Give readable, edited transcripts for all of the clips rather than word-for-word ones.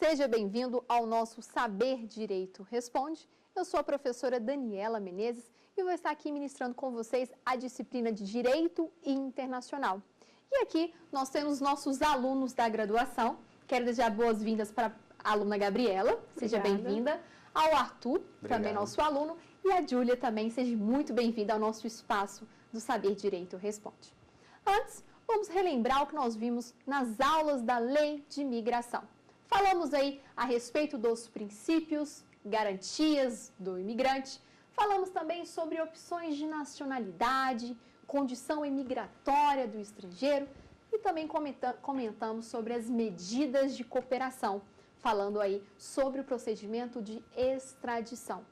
Seja bem-vindo ao nosso Saber Direito Responde. Eu sou a professora Daniela Menezes e vou estar aqui ministrando com vocês a disciplina de Direito Internacional. E aqui nós temos nossos alunos da graduação. Quero desejar boas-vindas para a aluna Gabriela, seja bem-vinda. Ao Arthur, também nosso aluno, e a Júlia também, seja muito bem-vinda ao nosso espaço do Saber Direito Responde. Antes, vamos relembrar o que nós vimos nas aulas da Lei de Imigração. Falamos aí a respeito dos princípios, garantias do imigrante, falamos também sobre opções de nacionalidade, condição imigratória do estrangeiro e também comentamos sobre as medidas de cooperação, falando aí sobre o procedimento de extradição.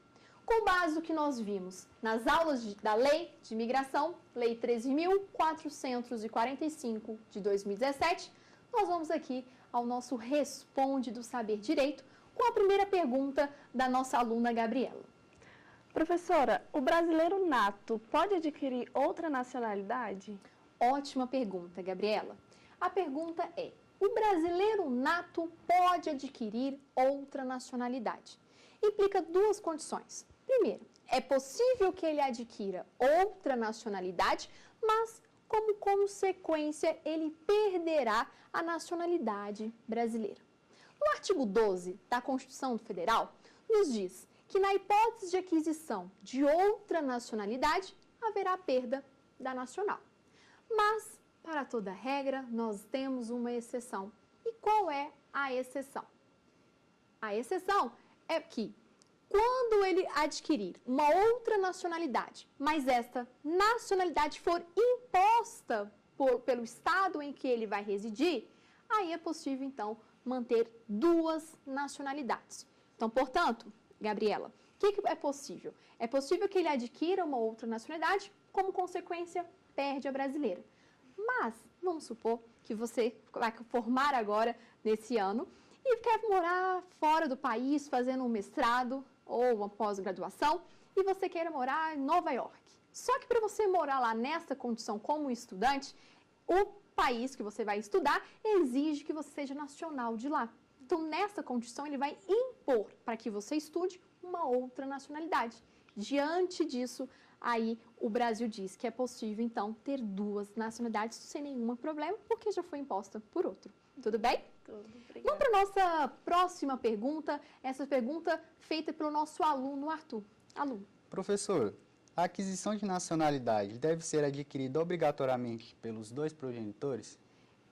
Com base no que nós vimos nas aulas da Lei de Imigração, Lei 13.445 de 2017, nós vamos aqui ao nosso Responde do Saber Direito com a primeira pergunta da nossa aluna Gabriela. Professora, o brasileiro nato pode adquirir outra nacionalidade? Ótima pergunta, Gabriela. A pergunta é: o brasileiro nato pode adquirir outra nacionalidade? Implica duas condições. Primeiro, é possível que ele adquira outra nacionalidade, mas como consequência ele perderá a nacionalidade brasileira. No artigo 12 da Constituição Federal, nos diz que na hipótese de aquisição de outra nacionalidade, haverá perda da nacional. Mas, para toda regra, nós temos uma exceção. E qual é a exceção? A exceção é que, quando ele adquirir uma outra nacionalidade, mas esta nacionalidade for imposta pelo estado em que ele vai residir, aí é possível, então, manter duas nacionalidades. Então, portanto, Gabriela, o que é possível? É possível que ele adquira uma outra nacionalidade, como consequência, perde a brasileira. Mas, vamos supor que você vai formar agora, nesse ano, e quer morar fora do país, fazendo um mestrado ou uma pós-graduação, e você queira morar em Nova York. Só que para você morar lá nessa condição como estudante, o país que você vai estudar exige que você seja nacional de lá. Então, nessa condição, ele vai impor para que você estude uma outra nacionalidade. Diante disso, aí o Brasil diz que é possível, então, ter duas nacionalidades sem nenhum problema, porque já foi imposta por outro. Tudo bem? Tudo, obrigada. Vamos para a nossa próxima pergunta, essa pergunta feita pelo nosso aluno Arthur. Aluno. Professor, a aquisição de nacionalidade deve ser adquirida obrigatoriamente pelos dois progenitores?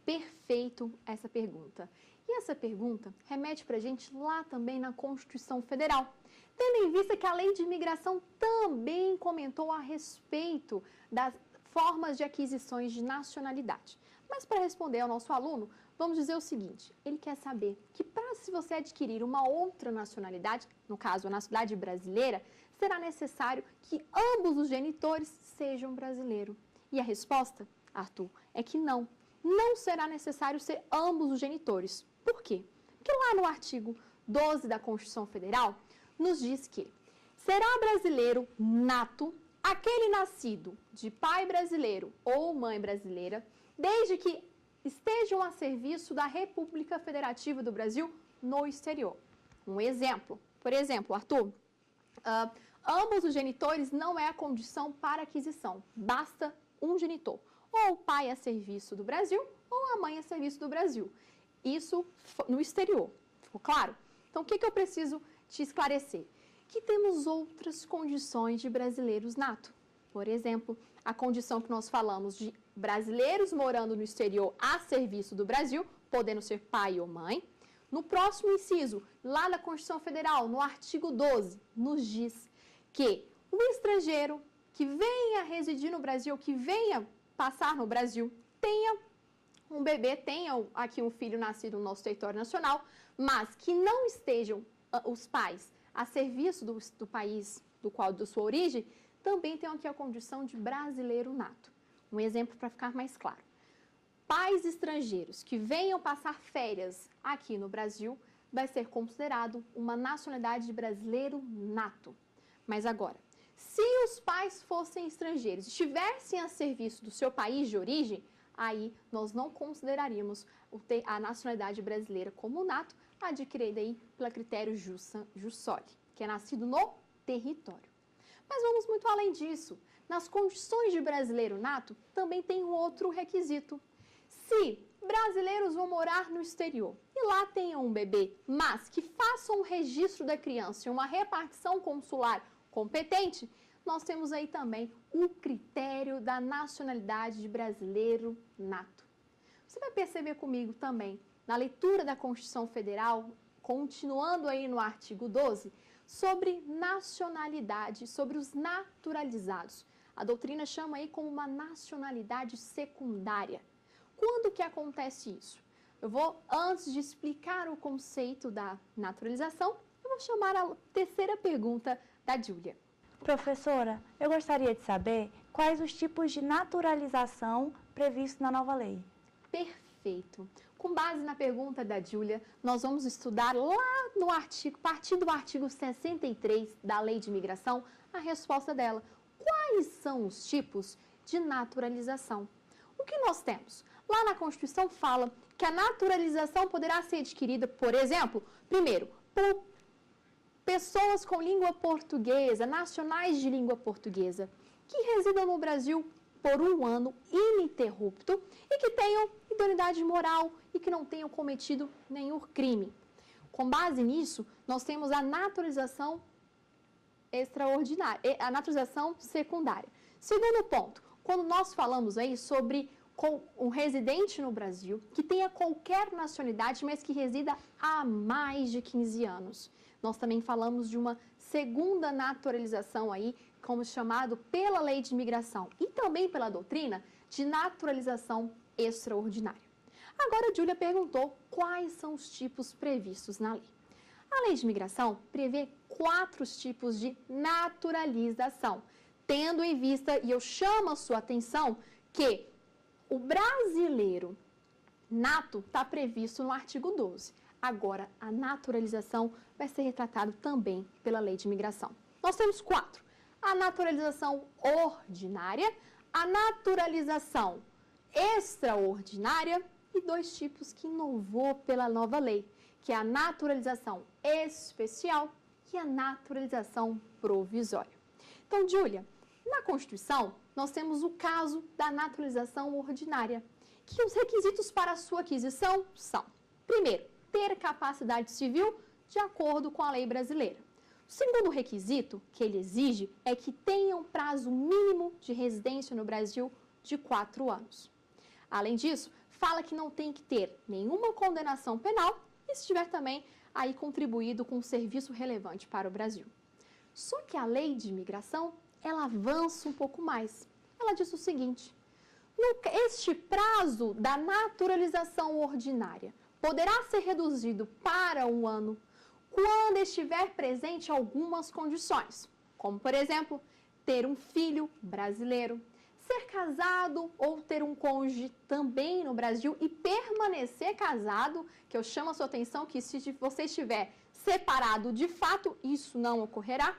Perfeito essa pergunta. E essa pergunta remete para a gente lá também na Constituição Federal, tendo em vista que a Lei de Imigração também comentou a respeito das formas de aquisições de nacionalidade. Mas para responder ao nosso aluno, vamos dizer o seguinte: ele quer saber que se você adquirir uma outra nacionalidade, no caso a nacionalidade brasileira, será necessário que ambos os genitores sejam brasileiros. E a resposta, Arthur, é que não. Não será necessário ser ambos os genitores. Por quê? Porque lá no artigo 12 da Constituição Federal, nos diz que será brasileiro nato aquele nascido de pai brasileiro ou mãe brasileira, desde que estejam a serviço da República Federativa do Brasil no exterior. Um exemplo, por exemplo, Arthur, ambos os genitores não é a condição para aquisição, basta um genitor. Ou o pai a serviço do Brasil, ou a mãe a serviço do Brasil. Isso no exterior, ficou claro? Então, o que eu preciso te esclarecer? Que temos outras condições de brasileiros nato. Por exemplo, a condição que nós falamos de brasileiros morando no exterior a serviço do Brasil, podendo ser pai ou mãe. No próximo inciso, lá da Constituição Federal, no artigo 12, nos diz que o estrangeiro que venha residir no Brasil, que venha passar no Brasil, tenha um bebê, tenha aqui um filho nascido no nosso território nacional, mas que não estejam os pais a serviço do país da sua origem, também tem aqui a condição de brasileiro nato. Um exemplo para ficar mais claro. Pais estrangeiros que venham passar férias aqui no Brasil vai ser considerado uma nacionalidade de brasileiro nato. Mas agora, se os pais fossem estrangeiros, estivessem a serviço do seu país de origem, aí nós não consideraríamos a nacionalidade brasileira como nato, adquirida aí pelo critério jus soli, que é nascido no território. Mas vamos muito além disso. Nas condições de brasileiro nato, também tem um outro requisito. Se brasileiros vão morar no exterior e lá tenham um bebê, mas que façam um registro da criança em uma repartição consular competente, nós temos aí também o critério da nacionalidade de brasileiro nato. Você vai perceber comigo também, na leitura da Constituição Federal, continuando aí no artigo 12, sobre nacionalidade, sobre os naturalizados. A doutrina chama aí como uma nacionalidade secundária. Quando que acontece isso? Eu vou, antes de explicar o conceito da naturalização, eu vou chamar a terceira pergunta da Júlia. Professora, eu gostaria de saber quais os tipos de naturalização previstos na nova lei. Perfeito. Com base na pergunta da Júlia, nós vamos estudar lá no artigo, partindo do artigo 63 da Lei de Imigração, a resposta dela. Quais são os tipos de naturalização? O que nós temos? Lá na Constituição fala que a naturalização poderá ser adquirida, por exemplo, primeiro, por pessoas com língua portuguesa, nacionais de língua portuguesa, que residam no Brasil por um ano ininterrupto e que tenham idoneidade moral e que não tenham cometido nenhum crime. Com base nisso, nós temos a naturalização extraordinária, a naturalização secundária. Segundo ponto, quando nós falamos aí sobre um residente no Brasil que tenha qualquer nacionalidade, mas que resida há mais de 15 anos. Nós também falamos de uma segunda naturalização aí, como chamado pela Lei de Imigração e também pela doutrina de naturalização extraordinária. Agora a Júlia perguntou quais são os tipos previstos na lei. A Lei de Imigração prevê 4 tipos de naturalização, tendo em vista, e eu chamo a sua atenção, que o brasileiro nato está previsto no artigo 12. Agora, a naturalização vai ser retratado também pela Lei de Imigração. Nós temos 4. A naturalização ordinária, a naturalização extraordinária e 2 tipos que inovou pela nova lei, que é a naturalização especial e a naturalização provisória. Então, Júlia, na Constituição, nós temos o caso da naturalização ordinária, que os requisitos para a sua aquisição são, primeiro, ter capacidade civil de acordo com a lei brasileira. O segundo requisito que ele exige é que tenha um prazo mínimo de residência no Brasil de 4 anos. Além disso, fala que não tem que ter nenhuma condenação penal e se tiver também aí contribuído com um serviço relevante para o Brasil. Só que a Lei de Imigração, ela avança um pouco mais. Ela diz o seguinte: este prazo da naturalização ordinária poderá ser reduzido para 1 ano quando estiver presente algumas condições, como, por exemplo, ter um filho brasileiro, ser casado ou ter um cônjuge também no Brasil e permanecer casado, que eu chamo a sua atenção que se você estiver separado de fato, isso não ocorrerá.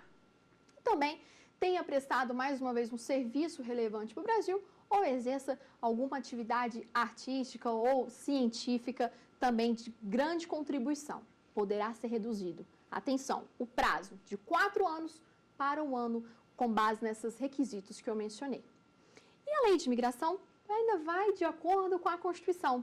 Também tenha prestado mais uma vez um serviço relevante para o Brasil ou exerça alguma atividade artística ou científica também de grande contribuição. Poderá ser reduzido, atenção, o prazo de 4 anos para 1 ano, com base nesses requisitos que eu mencionei. E a Lei de Imigração ainda vai de acordo com a Constituição.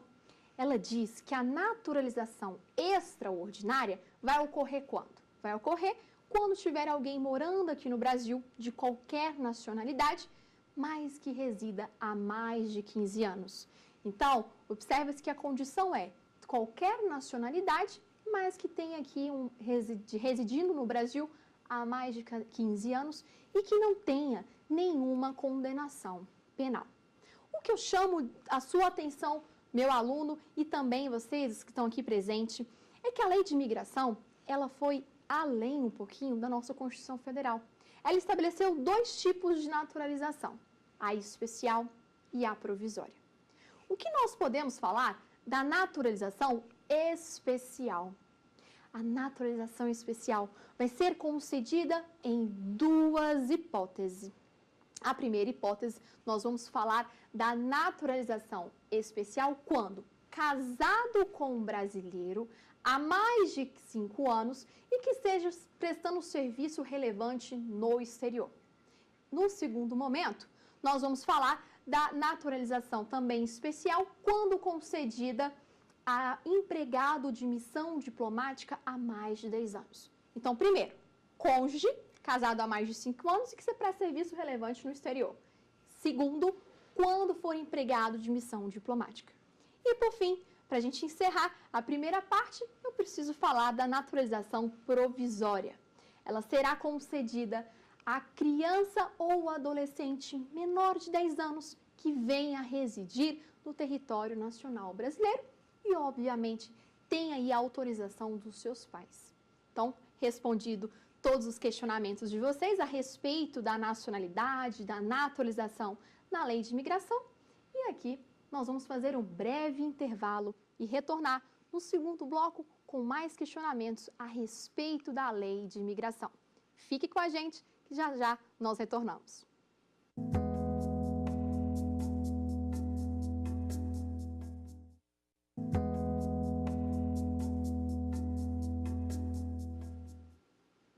Ela diz que a naturalização extraordinária vai ocorrer quando? Vai ocorrer quando tiver alguém morando aqui no Brasil de qualquer nacionalidade, mas que resida há mais de 15 anos. Então, observa-se que a condição é qualquer nacionalidade, mas que tenha aqui residindo no Brasil há mais de 15 anos e que não tenha nenhuma condenação penal. O que eu chamo a sua atenção, meu aluno, e também vocês que estão aqui presentes, é que a Lei de Imigração, ela foi além um pouquinho da nossa Constituição Federal. Ela estabeleceu 2 tipos de naturalização, a especial e a provisória. O que nós podemos falar da naturalização especial? A naturalização especial vai ser concedida em 2 hipóteses. A primeira hipótese, nós vamos falar da naturalização especial quando, casado com um brasileiro, há mais de 5 anos e que esteja prestando serviço relevante no exterior. No segundo momento, nós vamos falar da naturalização também especial quando concedida a empregado de missão diplomática há mais de 10 anos. Então, primeiro, cônjuge, casado há mais de 5 anos e que se presta serviço relevante no exterior. Segundo, quando for empregado de missão diplomática. E, por fim, para a gente encerrar a primeira parte, eu preciso falar da naturalização provisória. Ela será concedida a criança ou adolescente menor de 10 anos que venha residir no território nacional brasileiro e, obviamente, tem aí a autorização dos seus pais. Então, respondido todos os questionamentos de vocês a respeito da nacionalidade, da naturalização na lei de imigração, e aqui nós vamos fazer um breve intervalo e retornar no segundo bloco com mais questionamentos a respeito da lei de imigração. Fique com a gente, que já já nós retornamos.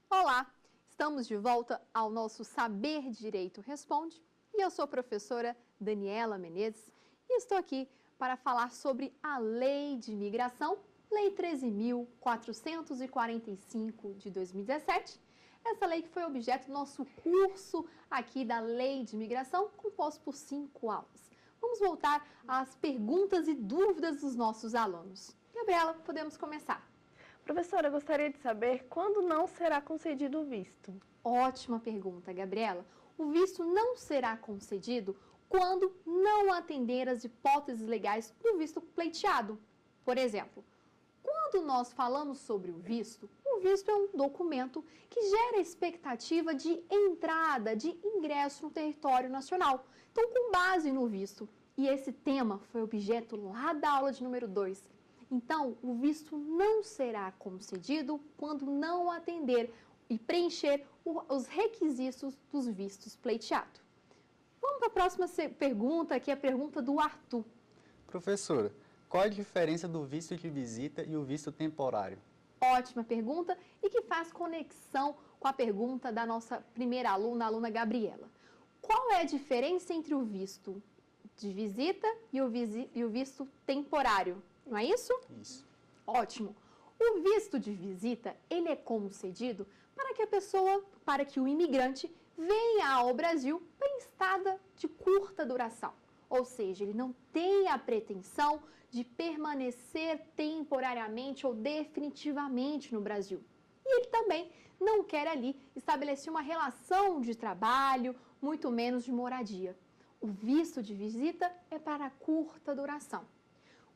Olá, estamos de volta ao nosso Saber Direito Responde e eu sou a professora Daniela Menezes e estou aqui para falar sobre a Lei de Imigração, Lei 13.445 de 2017. Essa lei que foi objeto do nosso curso aqui da Lei de Imigração, composto por 5 aulas. Vamos voltar às perguntas e dúvidas dos nossos alunos. Gabriela, podemos começar. Professora, eu gostaria de saber quando não será concedido o visto. Ótima pergunta, Gabriela. O visto não será concedido quando não atender às hipóteses legais do visto pleiteado. Por exemplo, quando nós falamos sobre o visto é um documento que gera expectativa de entrada, de ingresso no território nacional. Então, com base no visto, e esse tema foi objeto lá da aula de número 2, então, o visto não será concedido quando não atender e preencher os requisitos dos vistos pleiteados. Vamos para a próxima pergunta, que é a pergunta do Arthur. Professora, qual a diferença do visto de visita e o visto temporário? Ótima pergunta e que faz conexão com a pergunta da nossa primeira aluna, a aluna Gabriela. Qual é a diferença entre o visto de visita e o visto temporário? Não é isso? Isso. Ótimo. O visto de visita, ele é concedido para que o imigrante venha ao Brasil para estada de curta duração. Ou seja, ele não tem a pretensão de permanecer temporariamente ou definitivamente no Brasil. E ele também não quer ali estabelecer uma relação de trabalho, muito menos de moradia. O visto de visita é para curta duração.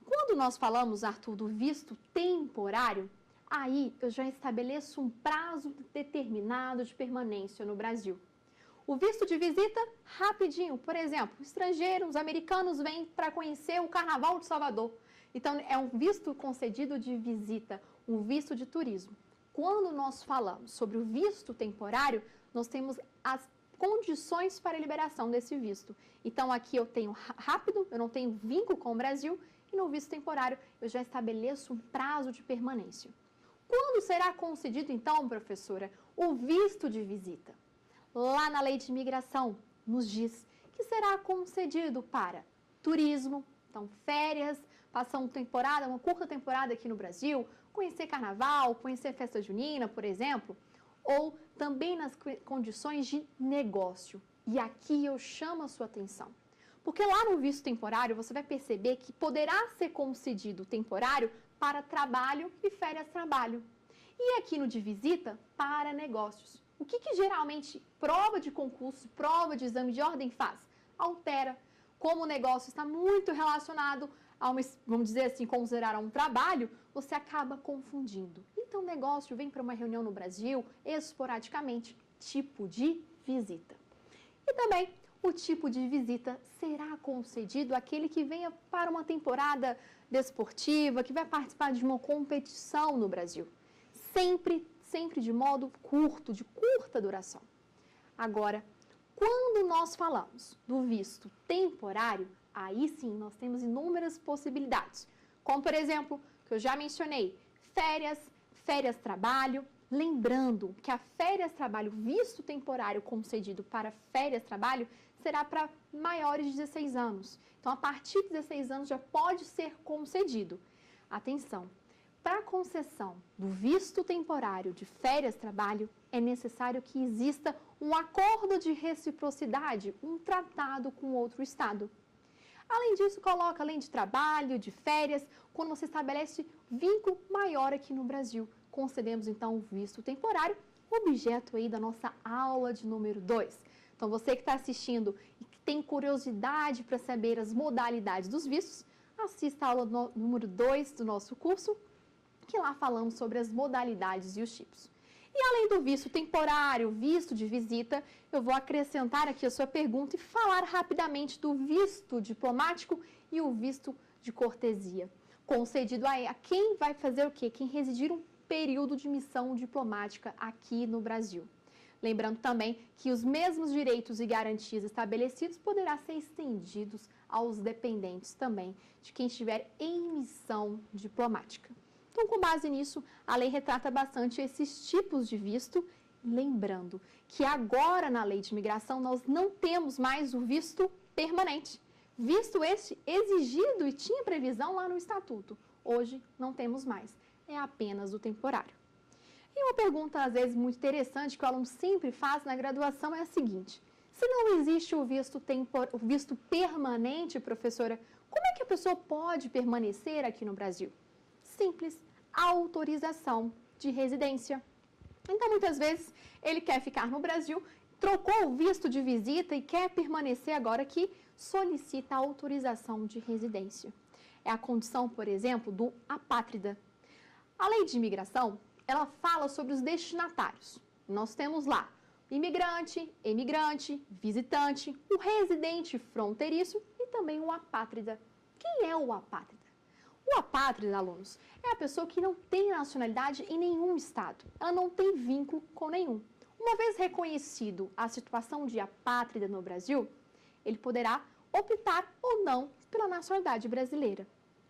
Quando nós falamos, Arthur, do visto temporário, aí eu já estabeleço um prazo determinado de permanência no Brasil. O visto de visita, rapidinho, por exemplo, estrangeiros, americanos vêm para conhecer o Carnaval de Salvador. Então, é um visto concedido de visita, um visto de turismo. Quando nós falamos sobre o visto temporário, nós temos as condições para a liberação desse visto. Então, aqui eu tenho rápido, eu não tenho vínculo com o Brasil, e no visto temporário eu já estabeleço um prazo de permanência. Quando será concedido, então, professora, o visto de visita? Lá na Lei de Imigração nos diz que será concedido para turismo, então férias, passar uma curta temporada aqui no Brasil, conhecer carnaval, conhecer festa junina, por exemplo, ou também nas condições de negócio. E aqui eu chamo a sua atenção, porque lá no visto temporário você vai perceber que poderá ser concedido temporário para trabalho e férias trabalho. E aqui no de visita, para negócios. O que geralmente prova de concurso, prova de exame de ordem faz? Altera. Como o negócio está muito relacionado a vamos dizer assim, considerar um trabalho, você acaba confundindo. Então, o negócio vem para uma reunião no Brasil, esporadicamente, tipo de visita. E também, o tipo de visita será concedido àquele que venha para uma temporada desportiva, que vai participar de uma competição no Brasil. Sempre de modo curto, de curta duração. Agora, quando nós falamos do visto temporário, aí sim nós temos inúmeras possibilidades. Como, por exemplo, que eu já mencionei, férias trabalho. Lembrando que a férias trabalho, visto temporário concedido para férias trabalho, será para maiores de 16 anos. Então, a partir de 16 anos já pode ser concedido. Atenção, para a concessão do visto temporário de férias trabalho, é necessário que exista um acordo de reciprocidade, um tratado com outro estado. Além disso, coloca além de trabalho, de férias, quando você estabelece vínculo maior aqui no Brasil. Concedemos, então, o visto temporário, objeto aí da nossa aula de número 2. Então, você que está assistindo e que tem curiosidade para saber as modalidades dos vistos, assista a aula número 2 do nosso curso, que lá falamos sobre as modalidades e os tipos. E além do visto temporário, visto de visita, eu vou acrescentar aqui a sua pergunta e falar rapidamente do visto diplomático e o visto de cortesia, concedido a quem vai fazer o quê? Quem residir um período de missão diplomática aqui no Brasil. Lembrando também que os mesmos direitos e garantias estabelecidos poderão ser estendidos aos dependentes também de quem estiver em missão diplomática. Então, com base nisso, a lei retrata bastante esses tipos de visto, lembrando que agora na lei de imigração nós não temos mais o visto permanente. Visto este exigido e tinha previsão lá no Estatuto. Hoje não temos mais, é apenas o temporário. E uma pergunta, às vezes, muito interessante que o aluno sempre faz na graduação é a seguinte: se não existe o visto permanente, professora, como é que a pessoa pode permanecer aqui no Brasil? Simples, autorização de residência. Então, muitas vezes, ele quer ficar no Brasil, trocou o visto de visita e quer permanecer agora aqui, solicita a autorização de residência. É a condição, por exemplo, do apátrida. A lei de imigração, ela fala sobre os destinatários. Nós temos lá imigrante, emigrante, visitante, o residente fronteiriço e também o apátrida. Quem é o apátrida? O apátrida, alunos, é a pessoa que não tem nacionalidade em nenhum estado. Ela não tem vínculo com nenhum. Uma vez reconhecido a situação de apátrida no Brasil, ele poderá optar ou não pela nacionalidade brasileira.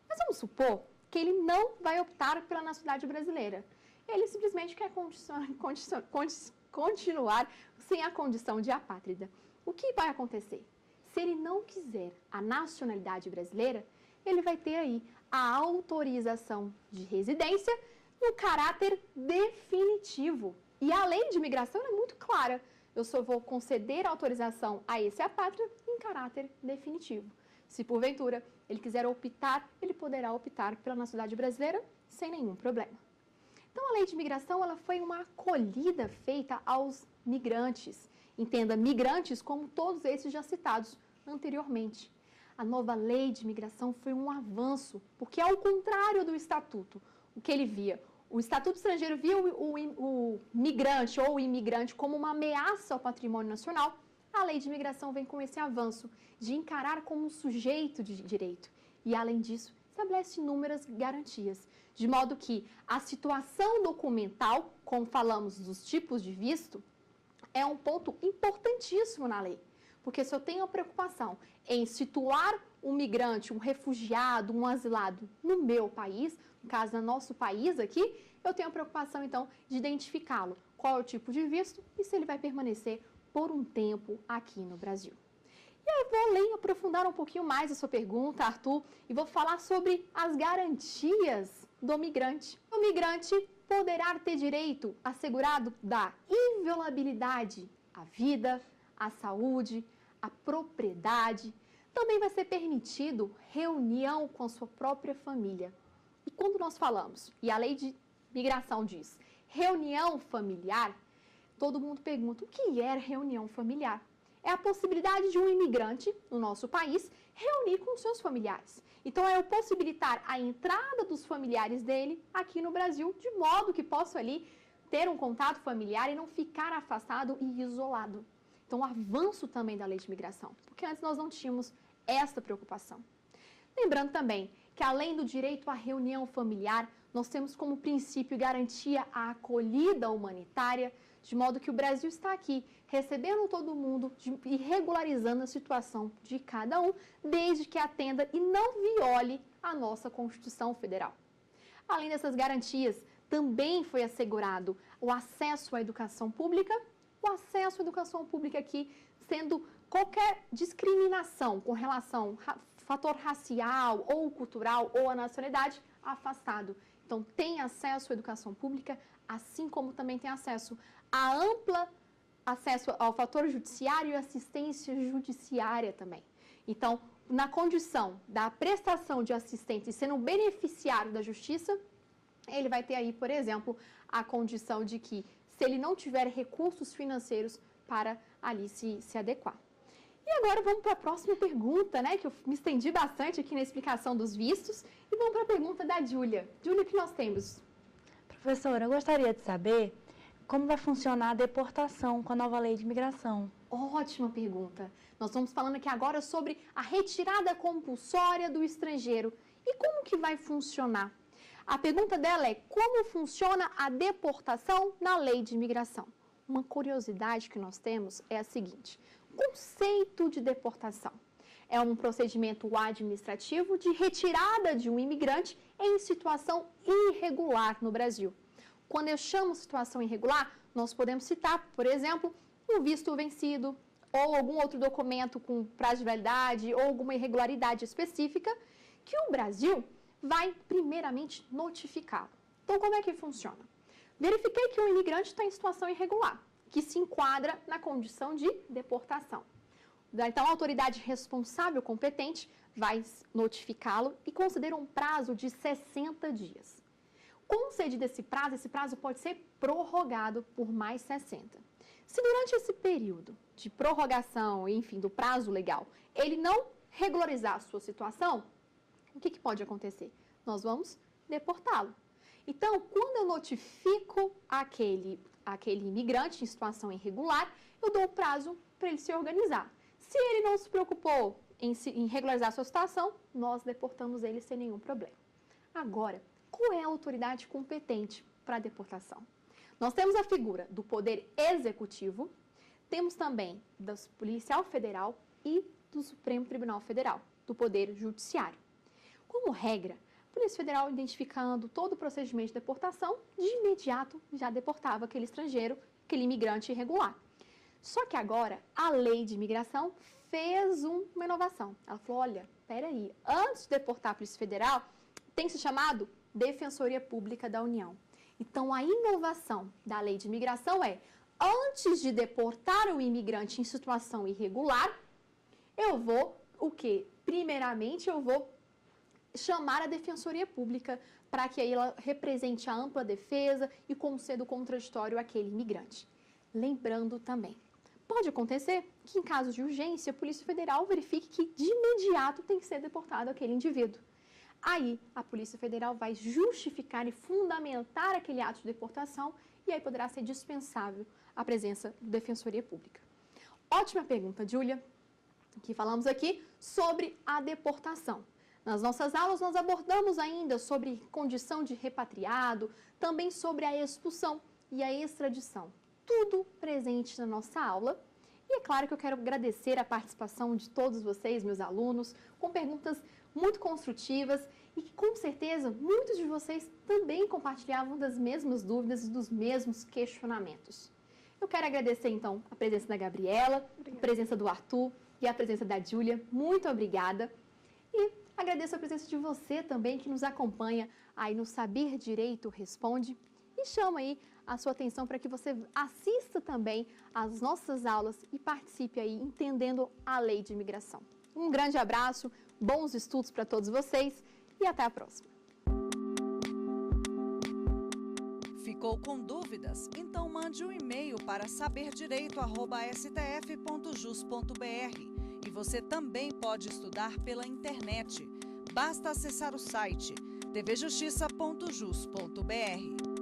Mas vamos supor que ele não vai optar pela nacionalidade brasileira. Ele simplesmente quer continuar sem a condição de apátrida. O que vai acontecer? Se ele não quiser a nacionalidade brasileira, ele vai ter aí a autorização de residência no caráter definitivo. E a lei de imigração é muito clara. Eu só vou conceder autorização a esse apátrida em caráter definitivo. Se porventura ele quiser optar, ele poderá optar pela nacionalidade brasileira sem nenhum problema. Então, a lei de imigração ela foi uma acolhida feita aos migrantes. Entenda, migrantes como todos esses já citados anteriormente. A nova lei de imigração foi um avanço, porque ao contrário do Estatuto, o que ele via, o Estatuto Estrangeiro via o migrante ou o imigrante como uma ameaça ao patrimônio nacional, a lei de imigração vem com esse avanço de encarar como um sujeito de direito. E, além disso, estabelece inúmeras garantias, de modo que a situação documental, como falamos dos tipos de visto, é um ponto importantíssimo na lei. Porque se eu tenho a preocupação em situar um migrante, um refugiado, um asilado no meu país, no caso, no nosso país aqui, eu tenho a preocupação, então, de identificá-lo. Qual é o tipo de visto e se ele vai permanecer por um tempo aqui no Brasil. E eu vou além, aprofundar um pouquinho mais a sua pergunta, Arthur, e vou falar sobre as garantias do migrante. O migrante poderá ter direito assegurado da inviolabilidade à vida, à saúde, à propriedade. Também vai ser permitido reunião com a sua própria família. E quando nós falamos, e a lei de migração diz, reunião familiar, todo mundo pergunta, o que é reunião familiar? É a possibilidade de um imigrante no nosso país reunir com seus familiares. Então, é possibilitar a entrada dos familiares dele aqui no Brasil, de modo que possa ali ter um contato familiar e não ficar afastado e isolado. Então, o avanço também da lei de imigração, porque antes nós não tínhamos esta preocupação. Lembrando também que, além do direito à reunião familiar, nós temos como princípio e garantia a acolhida humanitária, de modo que o Brasil está aqui, recebendo todo mundo e regularizando a situação de cada um, desde que atenda e não viole a nossa Constituição Federal. Além dessas garantias, também foi assegurado o acesso à educação pública, o acesso à educação pública aqui sendo qualquer discriminação com relação a fator racial ou cultural ou a nacionalidade afastado. Então, tem acesso à educação pública, assim como também tem acesso ao fator judiciário e assistência judiciária também. Então, na condição da prestação de assistência e sendo um beneficiário da justiça, ele vai ter aí, por exemplo, a condição de que, se ele não tiver recursos financeiros para ali se adequar. E agora vamos para a próxima pergunta, né? Que eu me estendi bastante aqui na explicação dos vistos. E vamos para a pergunta da Júlia. Júlia, o que nós temos? Professora, eu gostaria de saber como vai funcionar a deportação com a nova lei de imigração. Ótima pergunta. Nós estamos falando aqui agora sobre a retirada compulsória do estrangeiro. E como que vai funcionar? A pergunta dela é: como funciona a deportação na lei de imigração? Uma curiosidade que nós temos é a seguinte: o conceito de deportação é um procedimento administrativo de retirada de um imigrante em situação irregular no Brasil. Quando eu chamo situação irregular, nós podemos citar, por exemplo, um visto vencido, ou algum outro documento com prazo de validade, ou alguma irregularidade específica, que o Brasil vai primeiramente notificá-lo. Então, como é que funciona? Verifiquei que o imigrante está em situação irregular, que se enquadra na condição de deportação. Então, a autoridade responsável competente vai notificá-lo e considera um prazo de 60 dias. Concedido esse prazo pode ser prorrogado por mais 60. Se durante esse período de prorrogação, enfim, do prazo legal, ele não regularizar a sua situação, o que pode acontecer? Nós vamos deportá-lo. Então, quando eu notifico aquele imigrante em situação irregular, eu dou o prazo para ele se organizar. Se ele não se preocupou em regularizar a sua situação, nós deportamos ele sem nenhum problema. Agora, qual é a autoridade competente para a deportação? Nós temos a figura do Poder Executivo, temos também do Policial Federal e do Supremo Tribunal Federal, do Poder Judiciário. Como regra, a Polícia Federal, identificando todo o procedimento de deportação, de imediato já deportava aquele estrangeiro, aquele imigrante irregular. Só que agora, a lei de imigração fez uma inovação. Ela falou: olha, peraí, antes de deportar a Polícia Federal, tem se chamado Defensoria Pública da União. Então, a inovação da lei de imigração é: antes de deportar o imigrante em situação irregular, eu vou, primeiramente, eu vou chamar a Defensoria Pública para que aí ela represente a ampla defesa e conceda o contraditório àquele imigrante. Lembrando também, pode acontecer que, em casos de urgência, a Polícia Federal verifique que de imediato tem que ser deportado aquele indivíduo. Aí, a Polícia Federal vai justificar e fundamentar aquele ato de deportação e aí poderá ser dispensável a presença da Defensoria Pública. Ótima pergunta, Júlia, que falamos aqui sobre a deportação. Nas nossas aulas, nós abordamos ainda sobre condição de repatriado, também sobre a expulsão e a extradição. Tudo presente na nossa aula. E é claro que eu quero agradecer a participação de todos vocês, meus alunos, com perguntas muito construtivas e que, com certeza, muitos de vocês também compartilhavam das mesmas dúvidas e dos mesmos questionamentos. Eu quero agradecer, então, a presença da Gabriela, a presença do Arthur e a presença da Júlia. Muito obrigada. E agradeço a presença de você também, que nos acompanha aí no Saber Direito Responde. E chamo aí a sua atenção para que você assista também às nossas aulas e participe aí entendendo a lei de imigração. Um grande abraço, bons estudos para todos vocês e até a próxima. Ficou com dúvidas? Então mande um e-mail para saberdireito@stf.jus.br. E você também pode estudar pela internet. Basta acessar o site tvjustiça.jus.br.